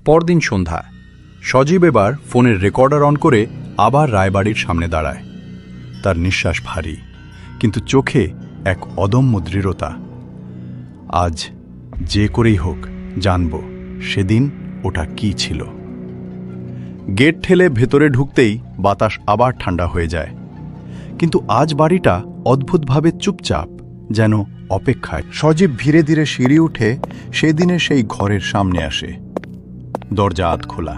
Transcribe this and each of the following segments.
পরদিন সন্ধ্যা। সজীব এবার ফোনের রেকর্ডার অন করে আবার রায়বাড়ির সামনে দাঁড়ায়। তার নিঃশ্বাস ভারী, কিন্তু চোখে এক অদম্য দৃঢ়তা। আজ যে করেই হোক জানব সেদিন ওটা কি ছিল। গেট ঠেলে ভেতরে ঢুকতেই বাতাস আবার ঠান্ডা হয়ে যায়, কিন্তু আজ বাড়িটা অদ্ভুতভাবে চুপচাপ, যেন অপেক্ষায়। সজীব ধীরে ধীরে সিঁড়ি উঠে সেদিনে সেই ঘরের সামনে আসে। দরজা আধ খোলা,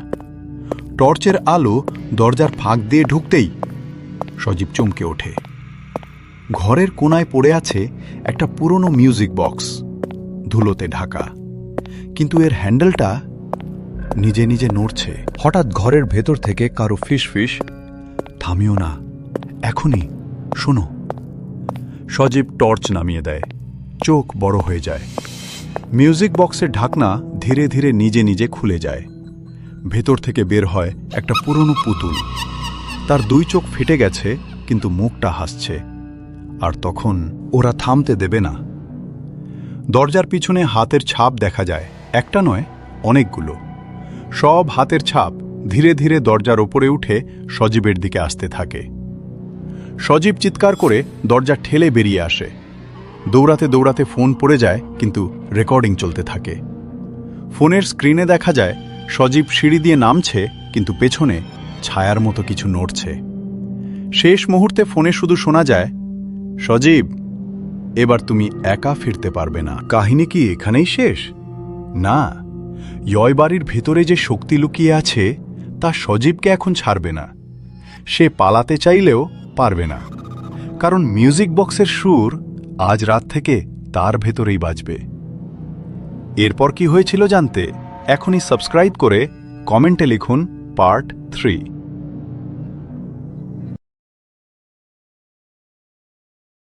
টর্চের আলো দরজার ফাঁক দিয়ে ঢুকতেই সজীব চমকে ওঠে। ঘরের কোনায় পড়ে আছে একটা পুরনো মিউজিক বক্স, ধুলোতে ঢাকা, কিন্তু এর হ্যান্ডেলটা নিজে নিজে নড়ছে। হঠাৎ ঘরের ভেতর থেকে কারো ফিস, থামিও না, এখনই শোনো। সজীব টর্চ নামিয়ে দেয়, চোখ বড় হয়ে যায়। মিউজিক বক্সের ঢাকনা ধীরে ধীরে নিজে নিজে খুলে যায়। ভেতর থেকে বের হয় একটা পুরনো পুতুল। তার দুই চোখ ফেটে গেছে, কিন্তু মুখটা হাসছে। আর তখন ওরা থামতে দেবে না। দরজার পিছনে হাতের ছাপ দেখা যায়, একটা নয়, অনেকগুলো। সব হাতের ছাপ ধীরে ধীরে দরজার ওপরে উঠে সজীবের দিকে আসতে থাকে। সজীব চিৎকার করে দরজা ঠেলে বেরিয়ে আসে। দৌড়াতে দৌড়াতে ফোন পড়ে যায়, কিন্তু রেকর্ডিং চলতে থাকে। ফোনের স্ক্রিনে দেখা যায় সজীব সিঁড়ি দিয়ে নামছে, কিন্তু পেছনে ছায়ার মতো কিছু নড়ছে। শেষ মুহূর্তে ফোনে শুধু শোনা যায়, সজীব, এবার তুমি একা ফিরতে পারবে না। কাহিনী কি এখানেই শেষ? না, ইয় বাড়ির ভেতরে যে শক্তি লুকিয়ে আছে তা সজীবকে এখন ছাড়বে না। সে পালাতে চাইলেও পারবে না, কারণ মিউজিক বক্সের সুর আজ রাত থেকে তার ভেতরেই বাজবে। এরপর কি হয়েছিল জানতে এখনই সাবস্ক্রাইব করে কমেন্টে লিখুন পার্ট 3।